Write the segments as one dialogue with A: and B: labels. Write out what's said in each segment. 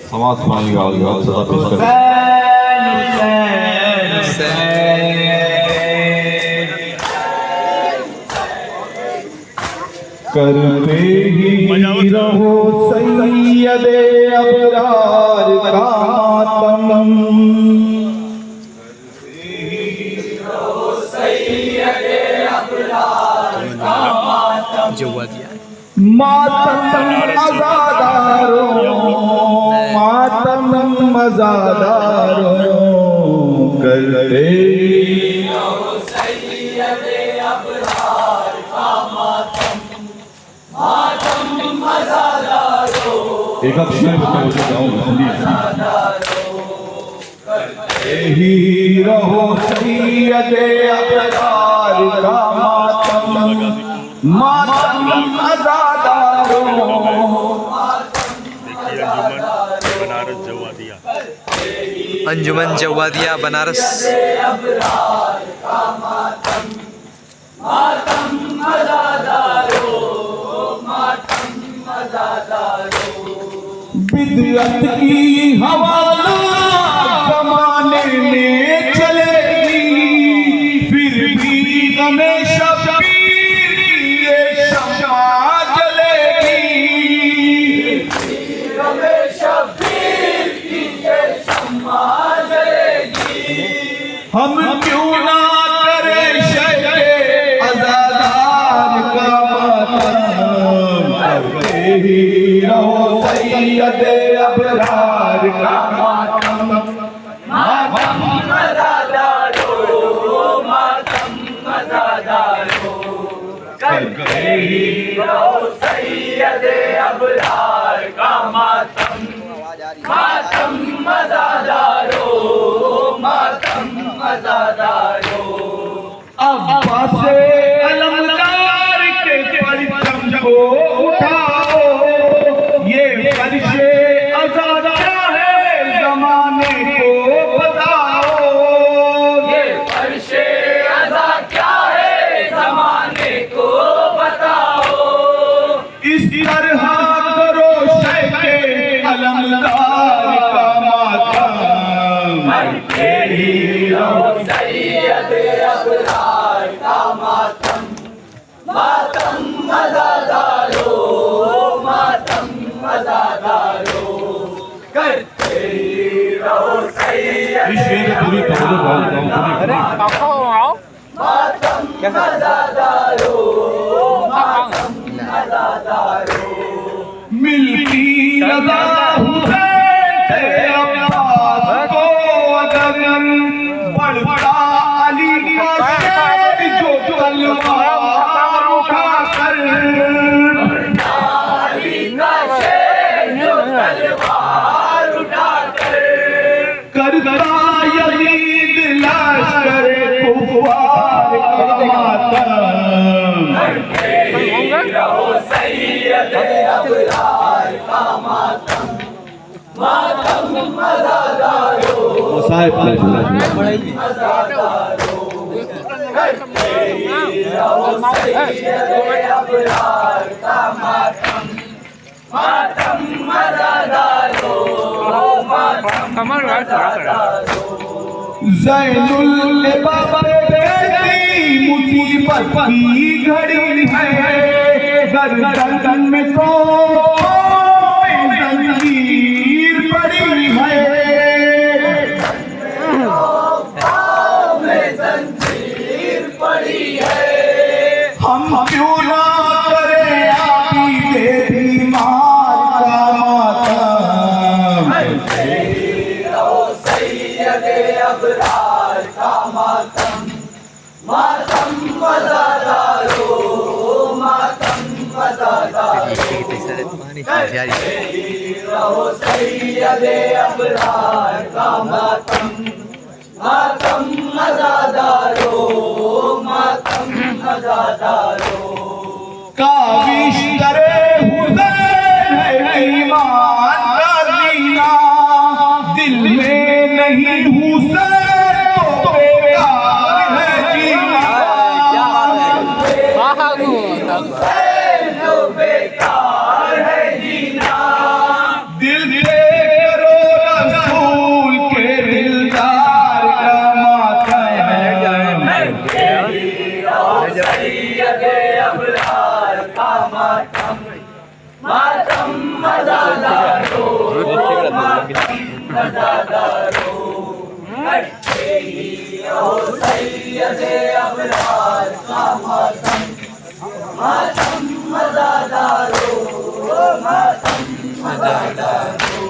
A: समाज सुनाएगा सदा पेश करें। करते ही रहो सैयदे अबरार का मातम, मातम अज़ादारों, मातम अज़ादारों, करते एक आप शेर ही रहो सैयदे अबरार का मातम, मातम अज़ादारों।
B: अंजुमन जवादिया बनारस।
A: बिदअत की हवा ज़माने में चलेगी, फिर भी गमे शब्बीर की ये शम्मा जलेगी, गमे शब्बीर की ये शम्मा जलेगी। हम क्यों ना करें शहे अज़ादार का मातम, करते ही रहो सैयदे अबरार का मातम, मातम अज़ादारों, मातम अज़ादारों, करते ही रहो सैयदे अबरार का मातम, मातम अज़ादारों, मातम अज़ादारों। अब्बास अलमदार के परचम को उठाओ, ये फर्शे अज़ा क्या है ज़माने को बताओ, ये फर्शे अज़ा क्या है ज़माने को बताओ। इस तरह करो शैखे अलमदार का मातम, करते ही रहो सैयदे अबरार का मातम, मातम अज़ादारों, मातम अज़ादारों, करते ही रहो सैयदे मातम अज़ादारों, मातम अज़ादारों। मिलती रज़ा हुसैन से अब्बास को अगर, बढ़ता अली का शेर जो तलवार उठाकर, अली का शेर जो तलवार उठाकर, करता यज़ीद लश्कर कुफ़ार का मातम, करते ही रहो सैयदे अबरार का मातम, मातम अज़ादारों, अज़ादारों, करते ही रहो सैयदे अबरार का मातम, मातम अज़ादारों, मातम अज़ादारों। ज़ैनुल बेटी मुसीबत की घड़ी है, गर्दन में तो जंजीर पड़ी है, जंजीर पड़ी है। हम क्यों ना करें आक़ीदे बीमार का मातम, करते ही रहो सैयदे अबरार का मातम, मातम अज़ादारों, मातम अज़ादारों, करते ही रहो सैयदे अबरार का मातम, मातम अज़ादारों, मातम अज़ादारों। काविश करे हुसैन है ईमान का जीना, दिल में नहीं हूँ से तो बेकार है जीना। बेकार है जीना। दिल पे करो रसूल के दिलदार का मातम सैयदे अबरार का मातम। मातम मज़ादारो, मातम मज़ादारो, सैयदे अबरार का मातम। मातम मज़ादारो, मातम मज़ादारो।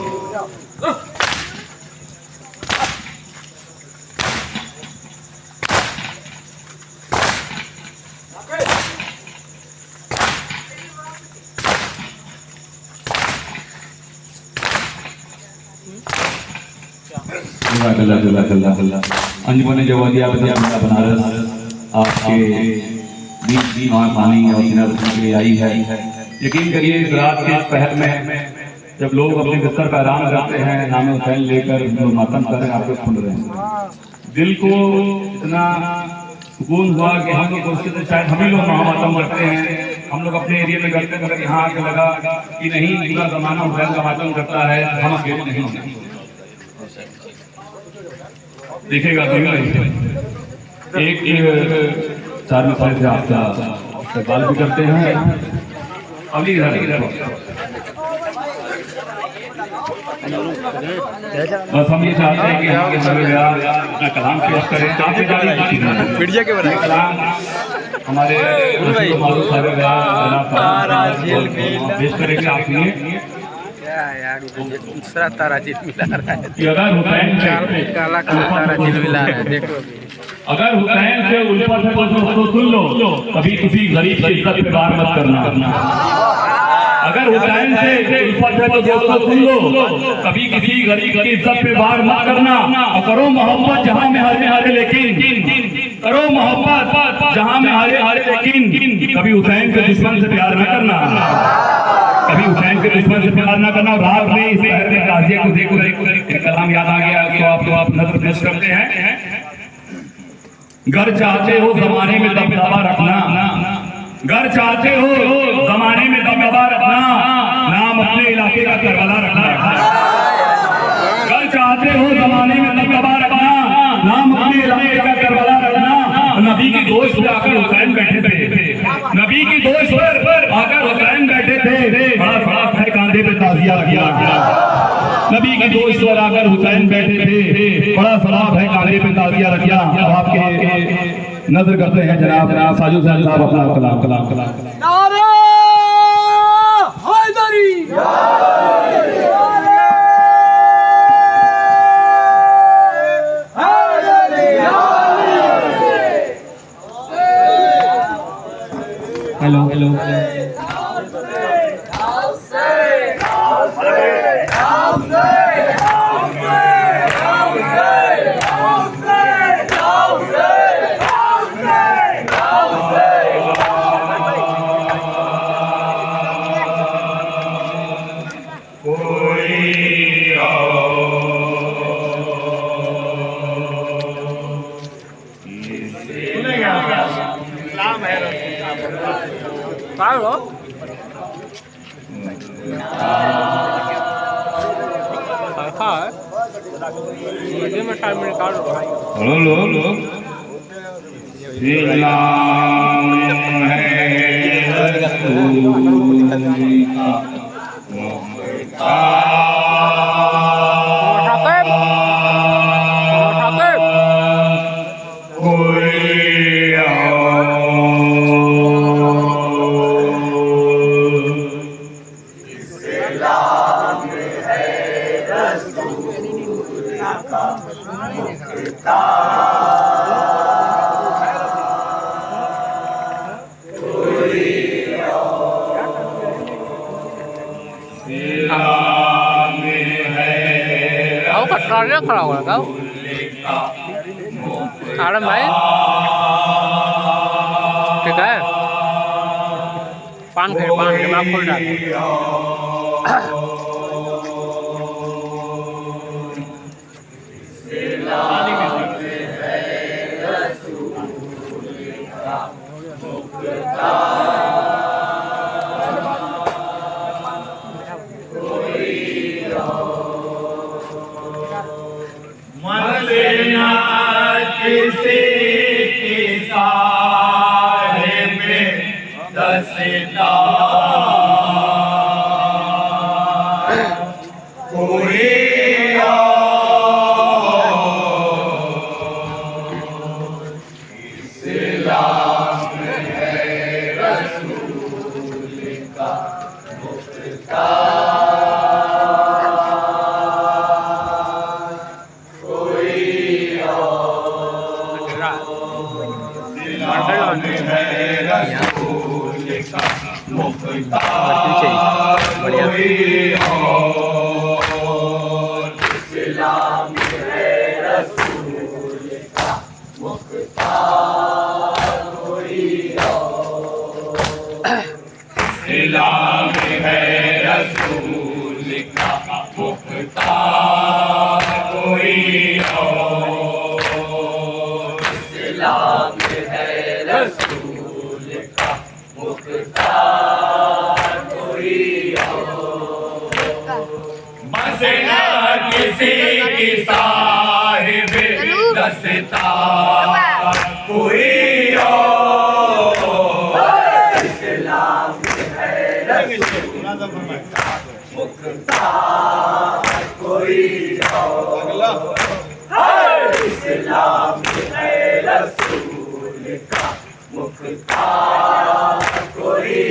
C: अंजुमन जवादिया बनारस आपके बीच वहाँ पानी और सीना रखने के लिए आई है। यकीन करिए इस रात के पहर में जब लोग अपने बिस्तर पर आराम करते हैं, नाम हुसैन लेकर जो मातम कर रहे हैं, आपको सुन रहे हैं, दिल को इतना सुकून हुआ कि हम लोग सोचते थे शायद हम ही लोग मातम करते हैं। हम लोग अपने एरिया में करते मगर यहाँ आके लगा कि नहीं, पूरा जमाना हुसैन का मातम करता है, हम अकेले नहीं हैं। देखिएगा एक चार मसाले से आपका इस्तेमाल भी करते हैं। अभी बस हम ये चाहते हैं कि यहाँ के सभी अपना कलाम पेश करें।
B: मीडिया के बनाए
C: कलाम हमारे पेश करेंगे। आप सुनिए।
B: यार दूसरा तारा जिल मिला रहा है,
C: अगर हुसैन
B: काला काला तारा जिल मिला रहा है, देखो।
C: अगर हुसैन से उल्फत है तो सुन लो, कभी किसी गरीब की इज्जत पे वार मत करना। अगर हुसैन से उल्फत है तो दोस्तों सुन लो, कभी किसी गरीब की इज्जत पे वार मत करना। और करो मोहब्बत जहां में हारे हारे लेकिन, करो मोहब्बत जहां में हारे हारे लेकिन कभी हुसैन के दुश्मन से प्यार न करना। कभी हुसैन के दुश्मन से प्यार न करना। रात में इस शहर में गाजिया को देखो, कलाम याद आ गया तो आप नजर पेश करते हैं। घर चाहते हो जमाने में दबदबा रखना, घर चाहते हो जमाने में दबदबा रखना, नाम अपने इलाके का करबला रखना। घर चाहते हो जमाने में दबदबा रखना, नाम अपने इलाके का करबला रखना। नबी की दोस्त पे आकर हुसैन बैठे थे, नबी की दोस्त पर आकर हुसैन बैठे थे, बड़ा साफ है कांधे पे ताजिया किया। नबी की दोस्त पर आकर हुसैन बैठे थे, बड़ा सलाब है कांधे पे ताजिया रखिया। अब आपके नजर करते हैं जनाब साजू साहब अपना कलाम कलाम कलाम
A: नारे हैदरी।
C: Hello hello
B: Karena kalau nggak tahu, ada main, kita pan lima puluh.
C: ना किसी की साहिब दस्तार कोई इस्लाम है रसूल का मुख्तार कोई और इस्लाम है रसूल का मुख्तार कोई और बस ना किसी की साहिब दस्तार कोई मुख्तार कोई इस्लाम है रसूल का मुख्तार कोई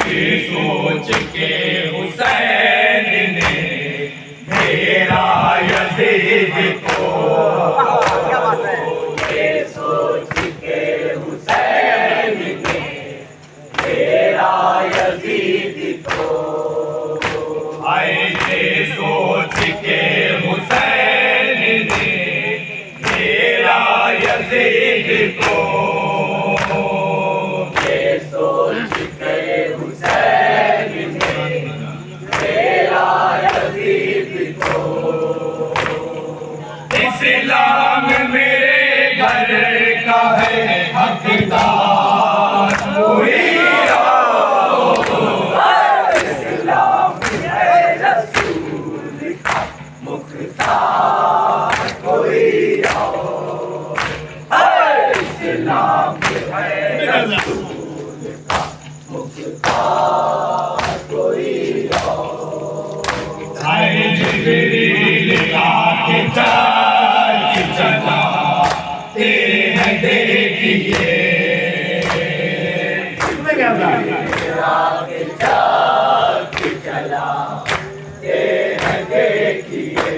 C: ये सोच के हुसैन ने घेरा यजीद को ये सोच के हुसैन ने घेरा यजीद को ये सोच के हुसैन ने घेरा यजीद को ये सोच के हुसैन ने घेरा यजीद को इस्लाम मेरे घर का है हकदार कोई चला तेरे हैं देखिए चला तेरे देखिए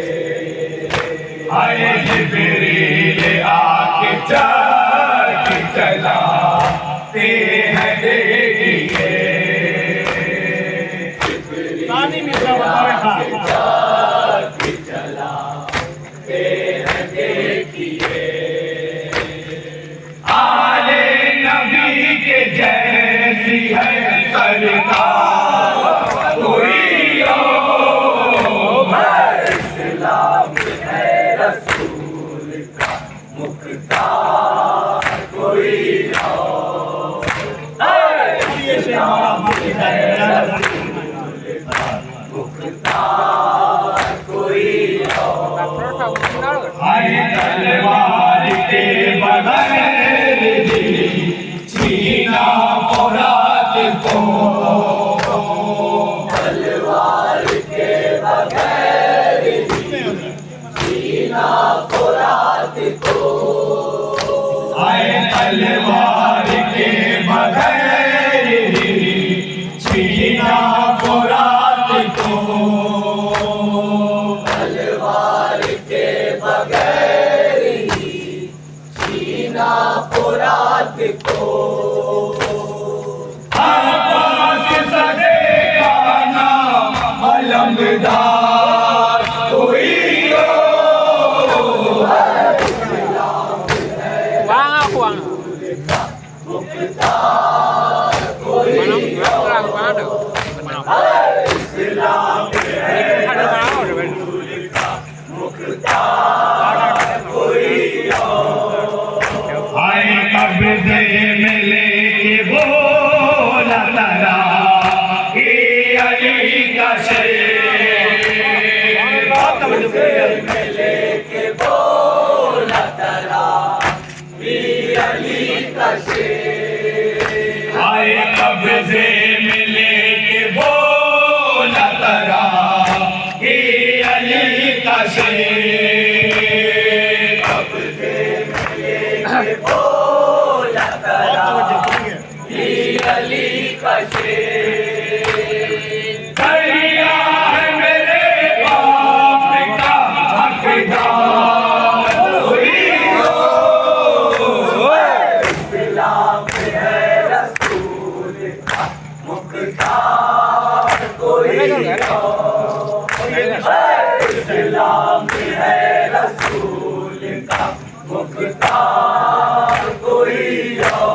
C: आए जिब्रील आके चला तेरे हैं देखिए सानी मिश्रा बतावे चला तेरे देखिए आले नबी के जैसी है सरकार कोई इस्लाम है रसूल का मुख्तार कोई इस्लाम है रसूल का मुख्तार कोई तलवार के बगैर छीना फौरात को तलवार के बगैर छीना फौरात को तलवार के बगैर छीना फौरात को तलवार के बगैर छीना फौरात को अब्बास सदे का नाम अलमदार कोई मुख्तार कोई इस्लाम है मुख्तार कोई आए कब्जे में लेके बोला तारा ये अली का शेर आए कब्जे में लेके बोला तरा हे अली का शेर। कब्जे में लेके बोला तरा हे अली का शेर। दरिया है मेरे बाप का हकदार कोई हो। इस्लाम है रसूल का मुख्तार कोई हो। इस्लाम है रसूल का मुख्तार कोई हो।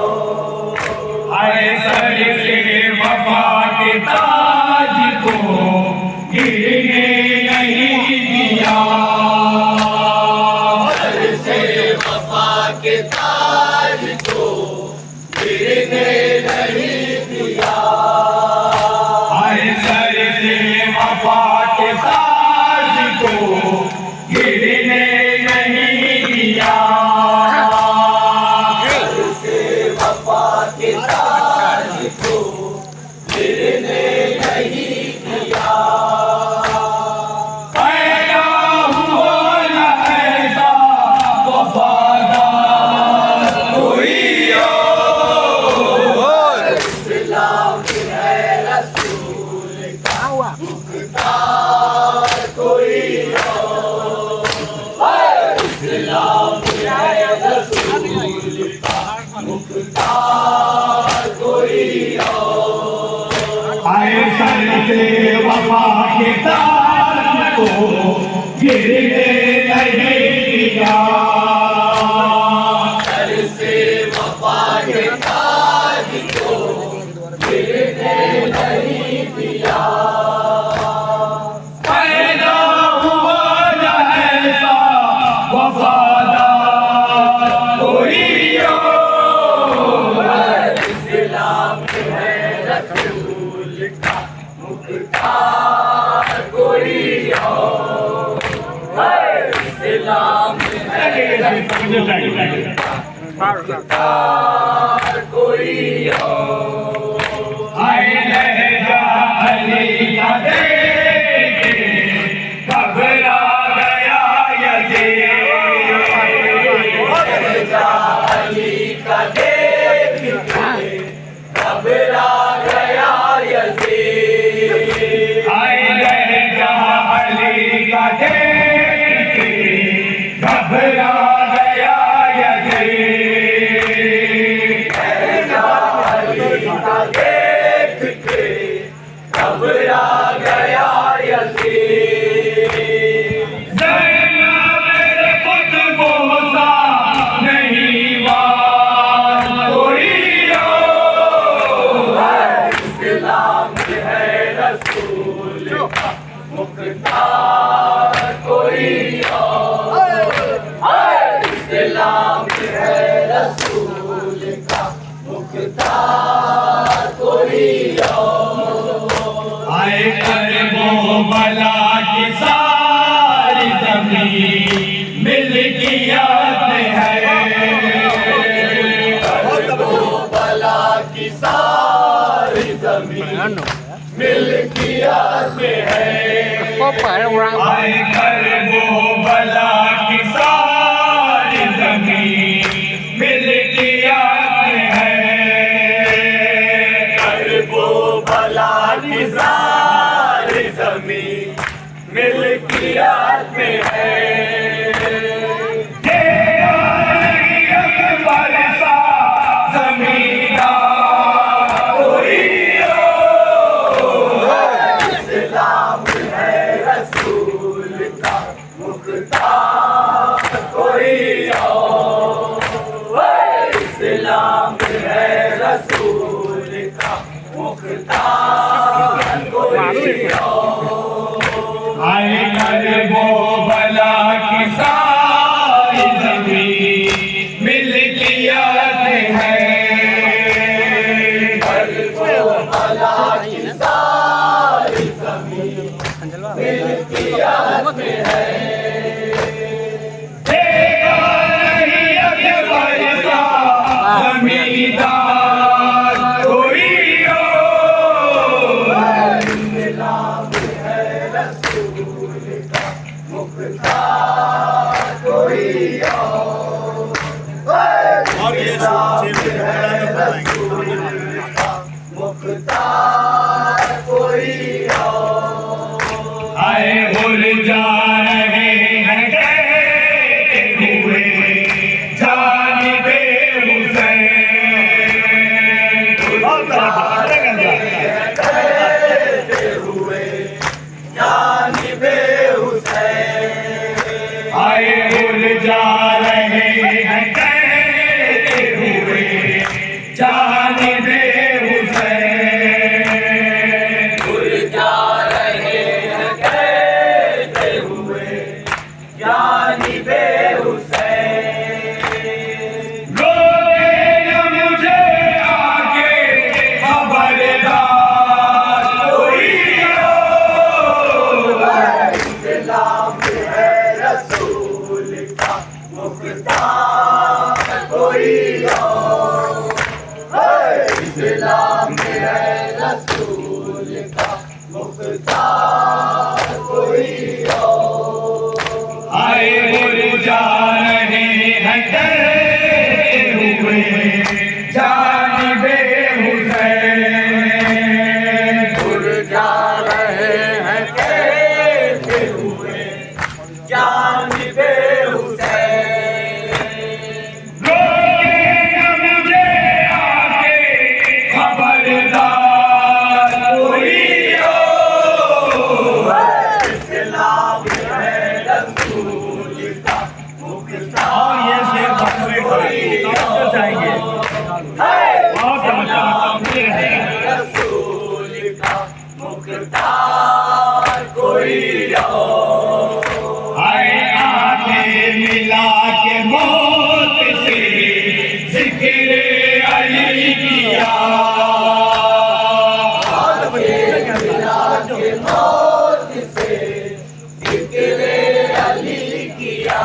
C: आए सर से वफा के ताज को गिरने नहीं दिया। सर से वफा के ताज को गिरने नहीं दिया। आए सर से वफा के ताज को गिरने नहीं दिया। सर से वफा के ताज को गिरने नहीं दिया। पैदा हुआ न ऐसा वफादार कोई हो। इस्लाम है रसूल का मुख्तार कोई हो। इस्लाम है रसूल का मुख्तार कोई हो। आए सर से वफा के ताज को गिरने नहीं दिया। सर से वफा के ताज को गिरने नहीं दिया। पैदा हुआ न ऐसा वफादार कोई हो। इस्लाम है रसूल का मुख्तार कोई हो। इस्लाम है रसूल का मुख्तार कोई हो। आए लहजा अली का देख के घबरा गया यज़ीद। लहजा अली का देख के घबरा गया यज़ीद। आए लहजा अली का देख के घबरा गया यज़ीद। लहजा अली का देख के घबरा गया यज़ीद। ज़ैनब मेरे खुद बोसा नहीं बात कोई हो। इस्लाम है रसूल का मुख्तार कोई हो। इस्लाम है रसूल का मुख्तार कोई हो। आए करबो बला की सारी ज़मीन मिल्कियत है। करबो बला की सारी ज़मीन मिल्कियत में है। आए करबो बला की सारी ज़मीन मिल्कियत में है। करबो बला की सारी ज़मीन मिल्कियत में है। तेरा नहीं अकबर सा ज़मींदार कोई हो। इस्लाम है रसूल का मुख्तार कोई हो। इस्लाम है रसूल का मुख्तार कोई हो। आए करबो बला की सारी ज़मीन मिल्कियत है। करबो बला की सारी ज़मीन मिल्कियत देगा नहीं अकबर सा जमींदार कोई हो।
A: और ये शेर पे
C: आए भूल जा रहे हैं कहते हुए जानिबे हुसैन। आए भूल जा रहे हैं कहते हुए जानिबे हुसैन।
D: भूल जा रहे हैं कहते हुए जानिबे हुसैन।
C: रोके न मुझे आगे खबरदार कोई हो।
D: इस्लाम है रसूल का मुख्तार कोई हो। इस्लाम है रसूल का मुख्तार कोई हो।
C: आए भूल जा रहे हैं कहते हुए जानिबे हुसैन।
D: भूल जा रहे हैं कहते हुए जानिबे हुसैन।
C: रोके न मुझे आगे खबरदार कोई हो।
D: इस्लाम है रसूल का मुख्तार
C: ये शेर बखरे जाएंगे
D: रसूल का मुख्तार कोई हो।
C: आए आके मिला के मौत से जिक्र अली किया।
D: के मौत से जिक्र अली किया।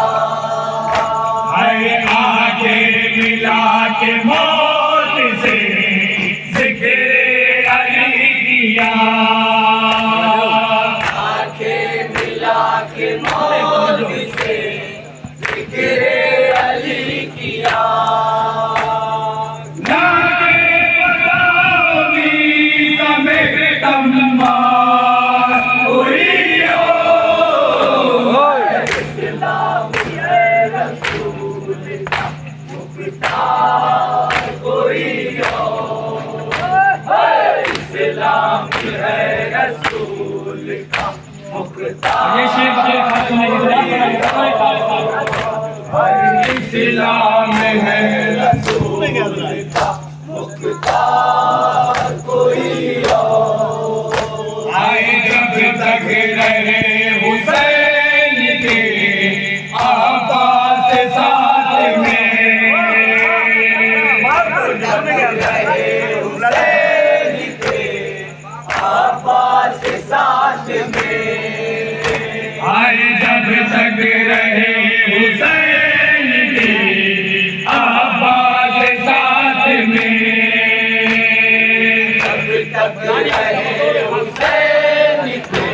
C: आए आके मिला के मौत से जिक्र अली किया।
D: आंखें मिला के मौत से जिक्र अली किया।
C: लागे बताओ भी समय तम्मार कोई हो।
D: इस्लाम है रसूल का मुख्तार कोई हो। इस्लाम है रसूल का मुख्तार
C: इस्लाम है
D: रसूल का मुख्तार कोई हो।
C: आए जब तक रहे हुसैन के आबाद साथ में।
D: हुसैन के आबाद साथ में।
C: आए जब तक रहे हुसैन के आबाद साथ में।
D: जब तक रहे हुसैन के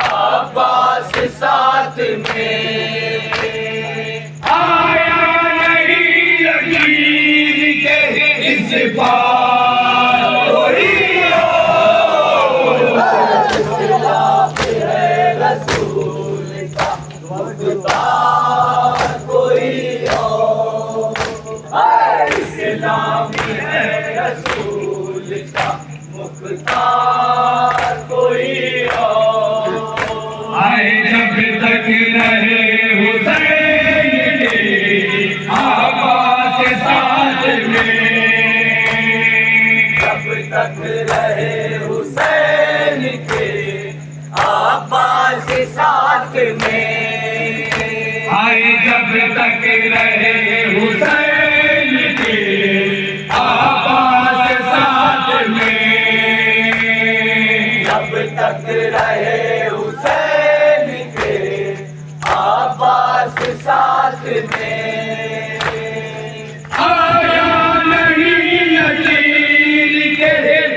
D: आबाद साथ में।
C: आया नहीं यकीन के इस बार कोई हो।
D: इस्लाम है रसूल का मुख्तार कोई हो। इस्लाम है रसूल का मुख्तार कोई हो।
C: आए जब तक रहे हुसैन के आबाद साथ में।
D: जब तक रहे हुसैन के आबाद साथ में।
C: आए जब तक रहे हुसैन के आबाद साथ में।
D: जब तक रहे हुसैन के में
C: आया नहीं यकीन के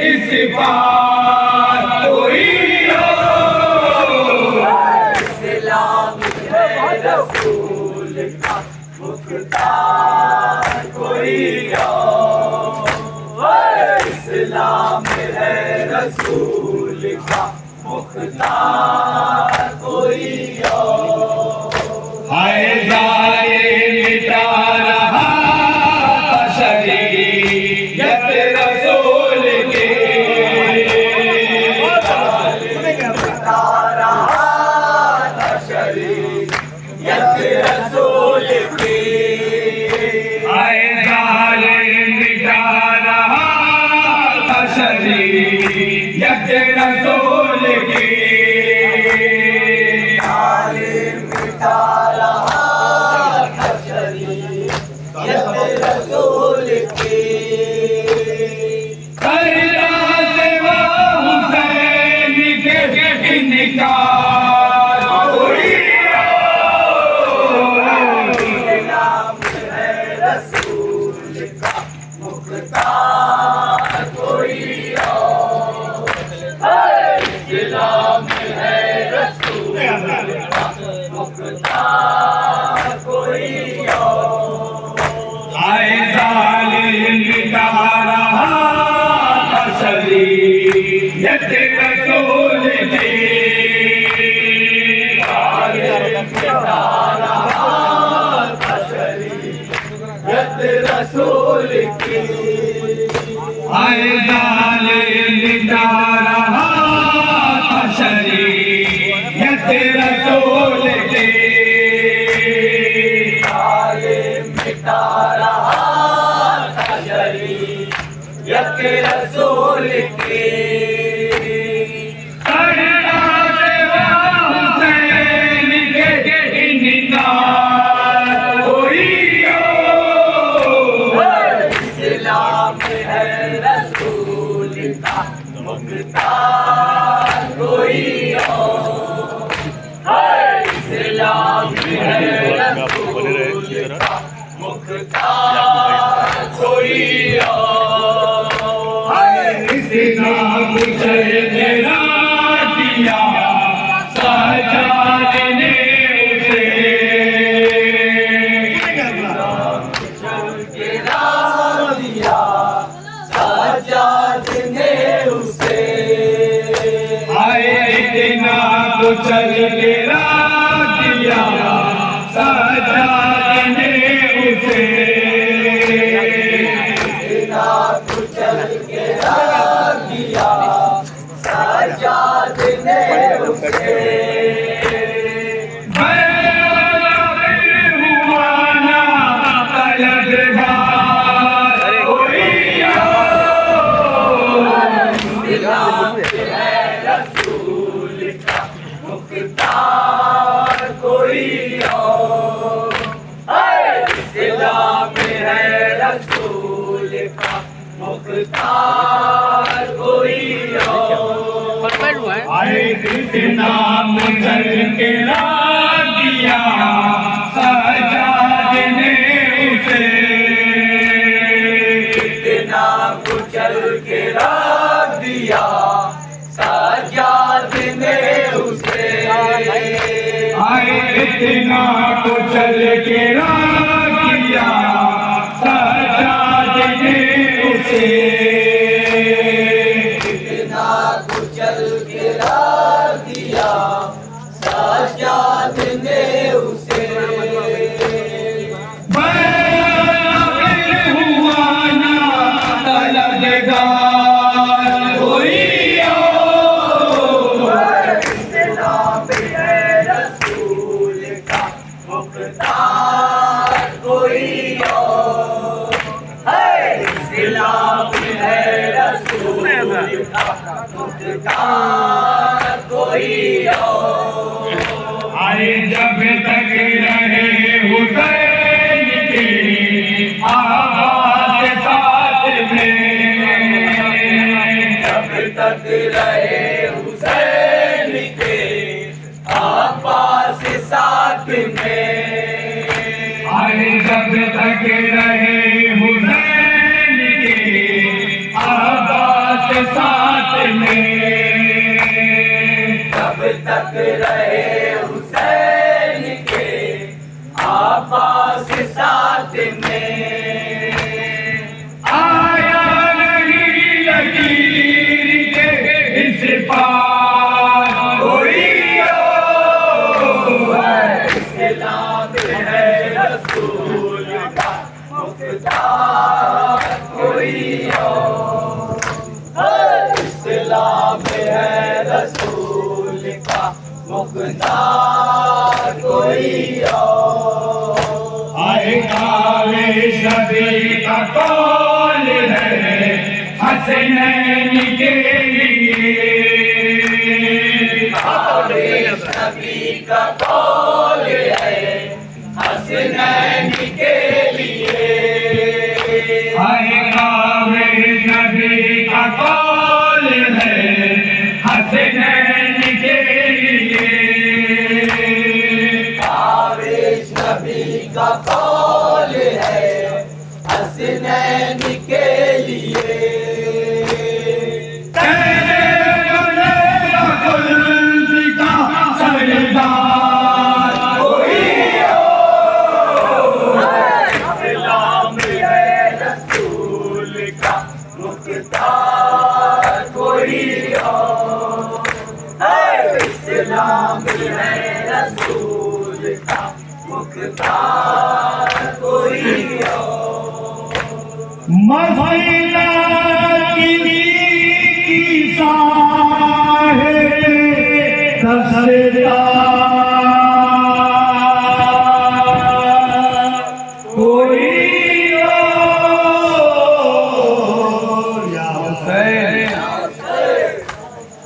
C: इस बार कोई
D: इस्लाम है रसूल का मुख्तार कोई और इस्लाम है रसूल का मुख्तार कोई और
C: हाय जाए मिटा रहा शरीयत रसूल की
D: शरीयत रसूल की
C: हाय जाए मिटा रहा शरीयत रसूल की
D: मिटा रहा था शरीयत रसूल की
C: करदा से वो हुसैन के इनकार कोई
D: इस्लाम है रसूल का मुख्तार कोई और इस्लाम है रसूल का मुख्तार कोई और
C: आए जालिम मिटा रहा शरीयत रसूल की
D: शरीयत रसूल की
C: आए जालिम मिटा रहा शरीयत रसूल की
D: मिटा रहा था शरीयत रसूल की
C: करदा से वो हुसैन के इनकार कोई
D: इस्लाम है रसूल का मुख्तार कोई और इस्लाम है रसूल का मुख्तार कोई और
C: इतना कुचल तेरा दिया सजाद ने उसे
D: दिया सजाद ने उसे
C: आए इतना कुचल तेरा दिया सजाद ने उसे
D: बिना कुचल के रख दिया सजाद ने उसे
C: हुआ ना तलबगार कोई
D: इस्लाम है रसूल का मुख्तार कोई और इस्लाम है रसूल का मुख्तार कोई और
C: आए कृष्णा मुझल के दिया सजाद ने उसे
D: बिना कुचल के रख दिया सजाद ने उसे
C: आए इतना कुचल के दिया सजाद ने उसे
D: बिना कुचल के रख दिया सजाद ने उसे
C: हुआ ना तलबगार कोई
D: इस्लाम है रसूल का मुख्तार कोई और इस्लाम है रसूल का मुख्तार कोई और
C: आए जब तक रहे हुसैन की आवाज़ साथ में
D: जब तक रहे हुसैन के आवाज़ साथ में
C: तक रहे हुसैन के अब्बास साथ में,
D: जब तक रहे हुसैन के अब्बास साथ में,
C: आया नहीं लकीर के इस पार कोई
D: इस्लाम है रसूल का मुख्तार कोई और, इस्लाम है रसूल का मुख्तार कोई और।
C: आए कावे नबी का कौल है हसनैन के लिए,
D: नबी का कौल है हसनैन के लिए,
C: आए कावे नबी का कौल है हसनैन के लिए,
D: आवेश नबी का कौल है हसनैन के लिए।
C: कैसे बनेगा खुल्द का सरदार कोई
D: इस्लाम है रसूल का मुख्तार कोई और, इस्लाम है रसूल का मुख्तार कोई और।
C: मसीना किसी की साहे दस्तार